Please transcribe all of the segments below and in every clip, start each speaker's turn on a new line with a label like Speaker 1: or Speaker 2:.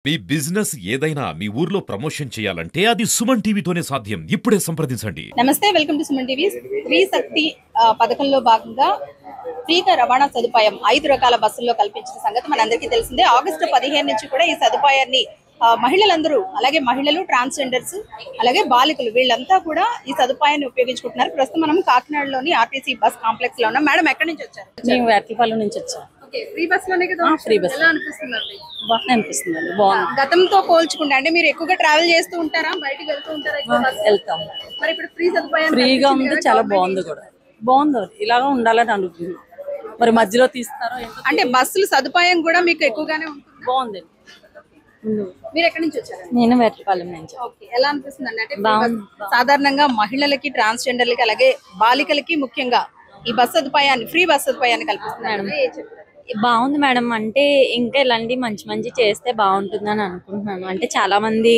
Speaker 1: మీ business ఏదైనా మీ ఊర్లో promotion చేయాలంటే అది సుమన్ టీవీతోనే సాధ్యం. ఇప్పుడే సంప్రదించండి.
Speaker 2: నమస్తే, వెల్కమ్ టు సుమన్ టీవీ. స్త్రీ శక్తి పథకంలో భాగంగా ఫ్రీగా రవాణా సదుపాయం 5 రకాల బస్సుల్లో కల్పించిన సంగతి మనందరికీ తెలిసిందే. ఆగస్టు 15 నుంచి కూడా ఈ సదుపాయాన్ని మహిళలందరూ, అలాగే మహిళలు, ట్రాన్స్జెండర్స్, అలాగే బాలికలు వీళ్ళంతా కూడా ఈ సదుపాయాన్ని ఉపయోగించుకుంటున్నారు. ప్రస్తుతం మనం కాకినాడలోని ఆర్టీసీ బస్ కాంప్లెక్స్ లో ఉన్నాం. మేడం, ఎక్కడి నుంచి వచ్చారు?
Speaker 3: మేము వేటలపాలెం నుంచి వచ్చాం.
Speaker 2: ఫ్రీ బస్ లోనే కదా?
Speaker 3: Free bus.
Speaker 2: ఎలా అనిపిస్తుందండి?
Speaker 3: బాగా అనిపిస్తుందండి, బాగుంది.
Speaker 2: గతంతో పోల్చుకుంటే అంటే మీరు ఎక్కువగా ట్రావెల్ చేస్తూ ఉంటారా, బయటికి వెళ్తూ ఉంటారా?
Speaker 3: వెళ్తాం.
Speaker 2: మరి ఇప్పుడు ఫ్రీ సదుపాయం
Speaker 3: ఫ్రీగా ఉంది, చాలా బాగుంది కూడా. బాగుంది, ఇలాగా ఉండాలని అనుకుంటున్నాం. మరి మధ్యలో తీస్తారో
Speaker 2: అంటే బస్సులు సదుపాయం కూడా మీకు ఎక్కువగానే ఉంటుంది.
Speaker 3: బాగుంది.
Speaker 2: మీరు ఎక్కడి నుంచి వచ్చారు?
Speaker 3: నేను వేటలపాలెం నుంచి.
Speaker 2: ఎలా అనిపిస్తుంది అంటే సాధారణంగా మహిళలకి, ట్రాన్స్జెండర్లకి, అలాగే బాలికలకి ముఖ్యంగా ఈ బస్ సదుపాయాన్ని, ఫ్రీ బస్ సదుపాయాన్ని కల్పిస్తున్నారు.
Speaker 4: బాగుంది మేడం. అంటే ఇంకా ఇలాంటి మంచి మంచి చేస్తే బాగుంటుందని అనుకుంటున్నాను. అంటే చాలా మంది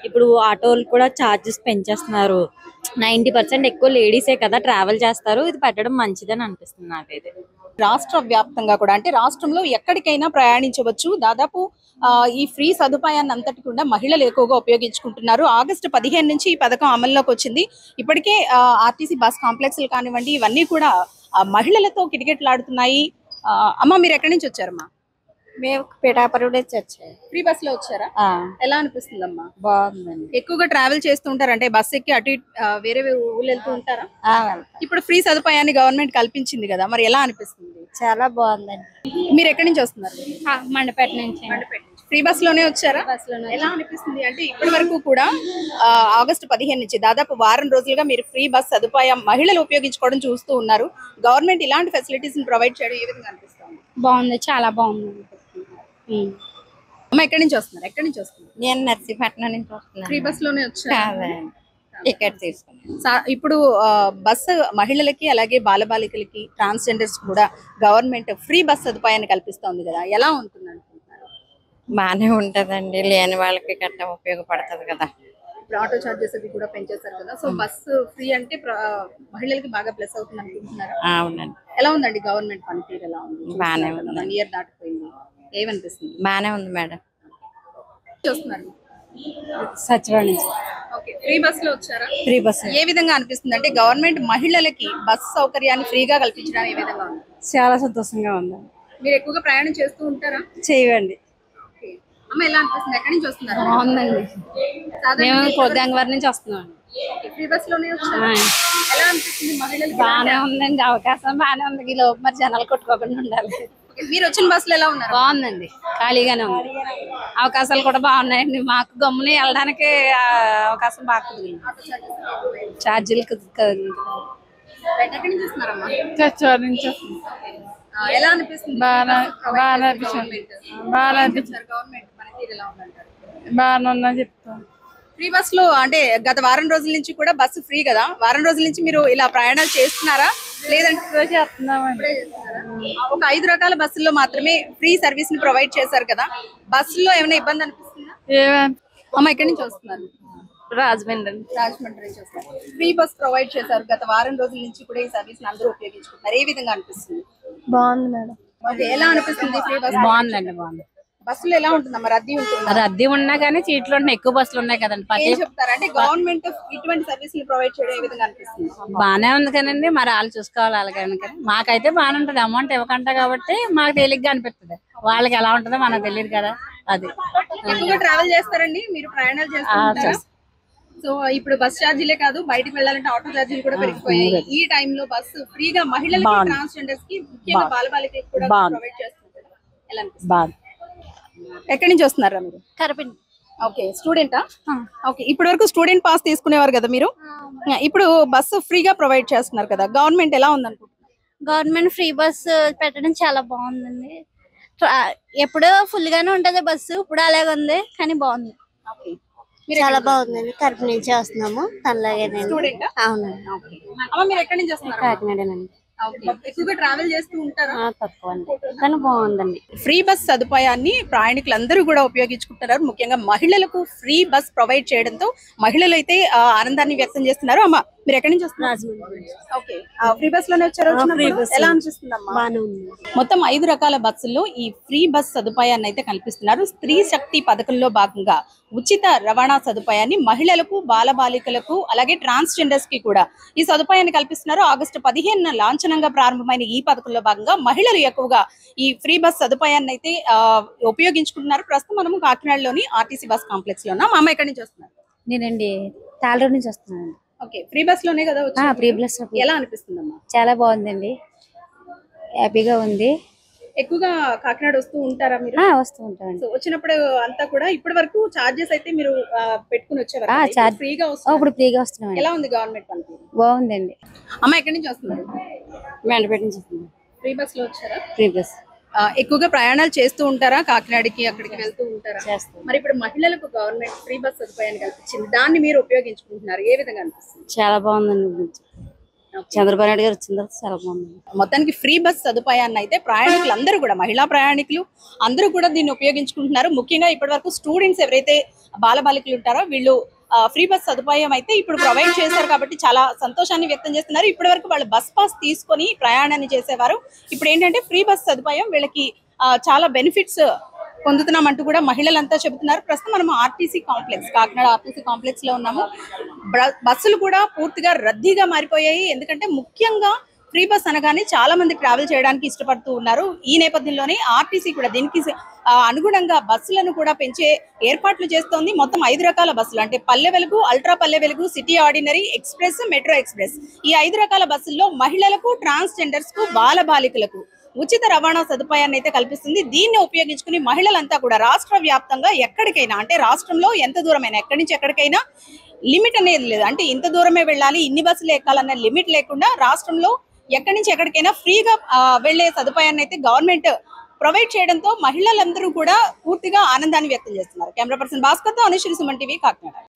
Speaker 4: ఇప్పుడు ఆటోలు కూడా ఛార్జెస్ పెంచేస్తున్నారు. 90% ఎక్కువ లేడీసే కదా ట్రావెల్ చేస్తారు. ఇది పెట్టడం మంచిదని అనిపిస్తుంది నాకైతే.
Speaker 2: రాష్ట్ర వ్యాప్తంగా కూడా, అంటే రాష్ట్రంలో ఎక్కడికైనా ప్రయాణించవచ్చు. దాదాపు ఈ ఫ్రీ సదుపాయాన్ని అంతటి కూడా మహిళలు ఎక్కువగా ఉపయోగించుకుంటున్నారు. ఆగస్టు 15 నుంచి ఈ పథకం అమల్లోకి వచ్చింది. ఇప్పటికే ఆర్టీసీ బస్ కాంప్లెక్స్లు కానివ్వండి, ఇవన్నీ కూడా మహిళలతో కిటకిటలాడుతున్నాయి. అమ్మ, మీరు ఎక్కడి నుంచి వచ్చారమ్మా?
Speaker 4: మేము పిఠాపురం నుంచి వచ్చాము.
Speaker 2: ఫ్రీ బస్ లో వచ్చారా? ఎలా అనిపిస్తుంది అమ్మా?
Speaker 4: బాగుందండి.
Speaker 2: ఎక్కువగా ట్రావెల్ చేస్తూ ఉంటారు అంటే బస్ ఎక్కి అటు వేరే ఊళ్ళు వెళ్తూ ఉంటారా? ఇప్పుడు ఫ్రీ సదుపాయాన్ని గవర్నమెంట్ కల్పించింది కదా, మరి ఎలా అనిపిస్తుంది?
Speaker 4: చాలా బాగుందండి.
Speaker 2: మీరు ఎక్కడి నుంచి వస్తున్నారు?
Speaker 4: మండపేట నుంచి.
Speaker 2: ఫ్రీ బస్ లోనే వచ్చారా? ఎలా అనిపిస్తుంది అంటే ఇప్పటి వరకు కూడా ఆగస్టు 15 నుంచి దాదాపు వారం రోజులుగా మీరు ఫ్రీ బస్ సదుపాయం మహిళలు ఉపయోగించుకోవడం చూస్తూ ఉన్నారు. గవర్నమెంట్ ఇలాంటి ఫెసిలిటీస్ ప్రొవైడ్ చేయడం ఏ విధంగా అనిపిస్తుంది?
Speaker 4: బాగుంది, చాలా బాగుంది.
Speaker 2: అమ్మ, ఎక్కడి నుంచి వస్తున్నారు? ఎక్కడి నుంచి వస్తున్నారు?
Speaker 4: నేను నర్సీపట్నం నుంచి వస్తున్నాను.
Speaker 2: ఫ్రీ బస్ లోనే వచ్చారు.
Speaker 4: టికెట్ తీసుకున్నాను.
Speaker 2: ఇప్పుడు బస్సు మహిళలకి, అలాగే బాలబాలికలకి, ట్రాన్స్జెండర్స్ కూడా గవర్నమెంట్ ఫ్రీ బస్ సదుపాయాన్ని కల్పిస్తోంది కదా, ఎలా ఉంటుంది అనుకుంటున్నారు?
Speaker 4: బానే ఉంటదండి, లేని వాళ్ళకి గట్ట ఉపయోగపడుతుంది కదా.
Speaker 2: ఇప్పుడు ఆటో చార్జెస్ అవి కూడా పెంచేస్తారు కదా, సో బస్సు ఫ్రీ అంటే మహిళలకి బాగా ప్లస్ అవుతుంది అనుకుంటున్నారు.
Speaker 4: అవునండి.
Speaker 2: ఎలా ఉందండి గవర్నమెంట్ పనితీరు? ఎలా ఉంది?
Speaker 4: బానే ఉంది.
Speaker 2: 1 ఇయర్ దాటిపోయింది, ఏమనిపిస్తుంది?
Speaker 4: బానే ఉంది మేడం.
Speaker 2: చూస్తున్నారు
Speaker 3: సచివాలయం నుంచి.
Speaker 2: ఫ్రీ బస్ లో వచ్చారా?
Speaker 3: ఫ్రీ బస్
Speaker 2: ఏ విధంగా అనిపిస్తుంది అంటే గవర్నమెంట్ మహిళలకి బస్ సౌకర్యాన్ని ఫ్రీగా కల్పించడం ఏ విధంగా ఉంది?
Speaker 3: చాలా సంతోషంగా ఉంది.
Speaker 2: మీరు ఎక్కువగా ప్రయాణం చేస్తూ ఉంటారా?
Speaker 3: చేయండి.
Speaker 2: అమ్మ, ఎలా అనిపిస్తుంది? ఎక్కడి నుంచి వస్తున్నారు?
Speaker 4: బాగుందండి. మేము కోద్దాంగవరం నుంచి వస్తున్నాం.
Speaker 2: ఫ్రీ బస్ లోనే వచ్చారా? ఎలా అనిపిస్తుంది మహిళలకి?
Speaker 4: బానే ఉందండి, అవకాశం బానే ఉంది. ఈ లోపు మరి జనాలు కొట్టుకోకుండా ఉండాలి.
Speaker 2: మీరు వచ్చిన బస్సులో ఎలా ఉన్నారు?
Speaker 4: బాగుందండి, ఖాళీగానే ఉంది. అవకాశాలు కూడా బాగున్నాయండి. మాకు గమ్ముని వెళ్ళడానికి అవకాశం బాగా కుదిరింది. ఛార్జీలు
Speaker 2: ఎక్కడి నుంచి వస్తున్నారమ్మా?
Speaker 3: సచివాలయం నుంచి.
Speaker 2: ఎలా అనిపిస్తుంది?
Speaker 3: బాగా అనిపిస్తుంది.
Speaker 2: గవర్నమెంట్ పనితీరు ఎలా ఉందంటారు?
Speaker 3: బాగానే ఉందని చెప్తాను.
Speaker 2: ఫ్రీ బస్ లో అంటే గత వారం రోజుల నుంచి కూడా బస్సు ఫ్రీ కదా, వారం రోజుల నుంచి మీరు ఇలా ప్రయాణాలు చేస్తున్నారా, లేదంటే
Speaker 3: చేస్తున్నామండి?
Speaker 2: ఒక 5 రకాల బస్సుల్లో మాత్రమే ఫ్రీ సర్వీస్ ని ప్రొవైడ్ చేశారు కదా, బస్సులో ఏమైనా ఇబ్బంది అనిపిస్తుందా? అమ్మ, ఎక్కడి నుంచి వస్తున్నారు?
Speaker 4: రాజమండ్రి.
Speaker 2: రాజమండ్రి నుంచి వస్తారు. ఫ్రీ బస్ ప్రొవైడ్ చేశారు, గత వారం రోజుల నుంచి కూడా ఈ సర్వీస్ అందరూ ఉపయోగించుకుంటున్నారు. ఏ విధంగా అనిపిస్తుంది?
Speaker 4: బాగుంది మేడం.
Speaker 2: ఎలా అనిపిస్తుంది ఫ్రీ బస్?
Speaker 4: బాగుందండి, బాగుంది.
Speaker 2: బస్సులో ఎలా ఉంటుందమ్మా? రద్దీ ఉంటుందా?
Speaker 4: రద్దీ ఉన్నా కానీ సీట్లు ఉన్నాయి, ఎక్కువ బస్సులు ఉన్నాయి కదండి.
Speaker 2: ఏం చెప్తారు అంటే గవర్నమెంట్ ఇటువంటి సర్వీస్ ని ప్రొవైడ్ చేయడం ఏ విధంగా అనిపిస్తుంది?
Speaker 4: బానే ఉంది కానండి, మరి వాళ్ళు చూసుకోవాలి. అలాగే మాకైతే బాగానే ఉంటది, అమౌంట్ ఇవ్వకంట కాబట్టి మాకు తేలిగ్గా అనిపిస్తుంది. వాళ్ళకి ఎలా ఉంటుందో మనకు తెలియదు కదా. అది
Speaker 2: ఎక్కువగా ట్రావెల్ చేస్తారండి మీరు? ప్రయాణాలు చేస్తారు. సో ఇప్పుడు బస్ ఛార్జీలే కాదు, బయటకు వెళ్ళాలంటే ఆటో ఛార్జీలు కూడా పెరిగిపోయాయి. ఈ టైంలో బస్సు ఫ్రీగా మహిళలకి, ట్రాన్స్జెండర్స్ కి, ముఖ్యంగా బాలబాలికలకు కూడా ప్రొవైడ్ చేస్తున్నారు. ఎలా అనిపిస్తుంది? ఎక్కడి నుంచి వస్తున్నారా మీరు?
Speaker 4: కరపిండి.
Speaker 2: ఓకే, స్టూడెంటా? ఓకే, ఇప్పటి వరకు స్టూడెంట్ పాస్ తీసుకునేవారు కదా మీరు, ఇప్పుడు బస్సు ఫ్రీగా ప్రొవైడ్ చేస్తున్నారు కదా, గవర్నమెంట్ ఎలా ఉంది అనుకుంటున్నారు?
Speaker 5: గవర్నమెంట్ ఫ్రీ బస్ పెట్టడం చాలా బాగుందండి. ఎప్పుడో ఫుల్ గానే ఉంటది బస్సు, ఇప్పుడు అలాగే ఉంది కానీ బాగుంది.
Speaker 6: చాలా బాగుందండి. కరప నుంచి వస్తున్నాము.
Speaker 2: స్టూడెంటా?
Speaker 6: అవునండి.
Speaker 2: అమ్మ, మీరు ఎక్కడి నుంచి వస్తున్నారు?
Speaker 6: కాకినాడనండి.
Speaker 2: ఎక్కువగా ట్రావెల్ చేస్తూ ఉంటారా?
Speaker 6: తక్కువ అండి, కానీ బాగుందండి.
Speaker 2: ఫ్రీ బస్ సదుపాయాన్ని ప్రయాణికులందరూ కూడా ఉపయోగించుకుంటున్నారు. ముఖ్యంగా మహిళలకు ఫ్రీ బస్ ప్రొవైడ్ చేయడంతో మహిళలు అయితే ఆనందాన్ని వ్యక్తం చేస్తున్నారు. అమ్మ, మీరు ఎక్కడి నుంచి వస్తున్నారు? ఓకే, ఫ్రీ బస్ లోనే వచ్చారు. ఎలా అనిపిస్తుందమ్మా?
Speaker 6: బాగానే ఉంది.
Speaker 2: మొత్తం 5 రకాల బస్సుల్లో ఈ ఫ్రీ బస్ సదుపాయాన్ని అయితే కల్పిస్తున్నారు. స్త్రీ శక్తి పథకంలో భాగంగా ఉచిత రవాణా సదుపాయాన్ని మహిళలకు, బాలబాలికలకు, అలాగే ట్రాన్స్జెండర్స్ కి కూడా ఈ సదుపాయాన్ని కల్పిస్తున్నారు. ఆగస్టు 15 లాంఛనంగా ప్రారంభమైన ఈ పథకంలో భాగంగా మహిళలు ఎక్కువగా ఈ ఫ్రీ బస్ సదుపాయాన్ని అయితే ఉపయోగించుకుంటున్నారు. ప్రస్తుతం మనము కాకినాడలోని ఆర్టీసీ బస్ కాంప్లెక్స్ లో ఉన్నాం. మా అమ్మ ఎక్కడి నుంచి వస్తున్నారు?
Speaker 7: నేనండి తాళూరు నుంచి వస్తున్నాను.
Speaker 2: ఓకే, ఫ్రీ బస్ లోనే కదా వచ్చారు?
Speaker 7: ఫ్రీ బస్
Speaker 2: ఎలా అనిపిస్తుందమ్మా?
Speaker 7: చాలా బాగుందండి, హ్యాపీగా ఉంది.
Speaker 2: ఎక్కువగా కాకినాడ వస్తూ ఉంటారా మీరు?
Speaker 7: వస్తూ ఉంటామండి.
Speaker 2: సో వచ్చినప్పుడు అంతా కూడా ఇప్పటి వరకు చార్జెస్ అయితే మీరు పెట్టుకుని వచ్చేవారు, ఫ్రీగా
Speaker 7: ఇప్పుడు ఫ్రీగా వస్తున్నాం.
Speaker 2: ఎలా ఉంది గవర్నమెంట్ పనితీరు?
Speaker 7: బాగుందండి.
Speaker 2: అమ్మ ఎక్కడి నుంచి వస్తున్నారు?
Speaker 7: మెండపేట నుంచి వస్తున్నాం.
Speaker 2: ఫ్రీ బస్ లో వచ్చారా?
Speaker 7: ఫ్రీ బస్
Speaker 2: ఎక్కువగా ప్రయాణాలు చేస్తూ ఉంటారా? కాకినాడకి అక్కడికి వెళ్తూ ఉంటారా?
Speaker 7: చేస్తాం.
Speaker 2: మరి ఇప్పుడు మహిళలకు గవర్నమెంట్ ఫ్రీ బస్ సదుపాయాన్ని కల్పించింది, దాన్ని మీరు ఉపయోగించుకుంటున్నారు, ఏ విధంగా అనిపిస్తుంది?
Speaker 7: చాలా బాగుందండి. చంద్రబాబు నాయుడు గారు వచ్చిన తర్వాత చాలా బాగుంది.
Speaker 2: మొత్తానికి ఫ్రీ బస్ సదుపాయాన్ని అయితే ప్రయాణికులు అందరూ కూడా, మహిళా ప్రయాణికులు అందరూ కూడా దీన్ని ఉపయోగించుకుంటున్నారు. ముఖ్యంగా ఇప్పటి వరకు స్టూడెంట్స్ ఎవరైతే బాలబాలికలు ఉంటారో వీళ్ళు ఫ్రీ బస్ సదుపాయం అయితే ఇప్పుడు ప్రొవైడ్ చేశారు కాబట్టి చాలా సంతోషాన్ని వ్యక్తం చేస్తున్నారు. ఇప్పటి వరకు వాళ్ళు బస్ పాస్ తీసుకొని ప్రయాణాన్ని చేసేవారు. ఇప్పుడు ఏంటంటే ఫ్రీ బస్ సదుపాయం వీళ్ళకి చాలా బెనిఫిట్స్ పొందుతున్నామంటూ కూడా మహిళలంతా చెబుతున్నారు. ప్రస్తుతం మనం RTC complex, Kakinada RTC complex లో ఉన్నాము. బస్సులు కూడా పూర్తిగా రద్దీగా మారిపోయాయి. ఎందుకంటే ముఖ్యంగా ఫ్రీ బస్ అనగానే చాలా మంది ట్రావెల్ చేయడానికి ఇష్టపడుతూ ఉన్నారు. ఈ నేపథ్యంలోనే ఆర్టీసీ కూడా దీనికి అనుగుణంగా బస్సులను కూడా పెంచే ఏర్పాట్లు చేస్తోంది. మొత్తం 5 రకాల బస్సులు, అంటే Palle Velugu, ultra Palle Velugu, city ordinary, express, metro express, ఈ 5 రకాల బస్సుల్లో మహిళలకు, ట్రాన్స్జెండర్స్ కు, బాలబాలికలకు ఉచిత రవాణా సదుపాయాన్ని అయితే కల్పిస్తుంది. దీన్ని ఉపయోగించుకుని మహిళలంతా కూడా రాష్ట్ర వ్యాప్తంగా ఎక్కడికైనా, అంటే రాష్ట్రంలో ఎంత దూరమైనా, ఎక్కడి నుంచి ఎక్కడికైనా లిమిట్ అనేది లేదు. అంటే ఇంత దూరమే వెళ్ళాలి, ఇన్ని బస్సులు ఎక్కాలన్న లిమిట్ లేకుండా రాష్ట్రంలో ఎక్కడి నుంచి ఎక్కడికైనా ఫ్రీగా వెళ్లే సదుపాయాన్ని అయితే గవర్నమెంట్ ప్రొవైడ్ చేయడంతో మహిళలందరూ కూడా పూర్తిగా ఆనందాన్ని వ్యక్తం చేస్తున్నారు. కెమెరా పర్సన్ భాస్కర్తో అనుశ్రీ, సుమన్ టీవీ, కాకినాడ.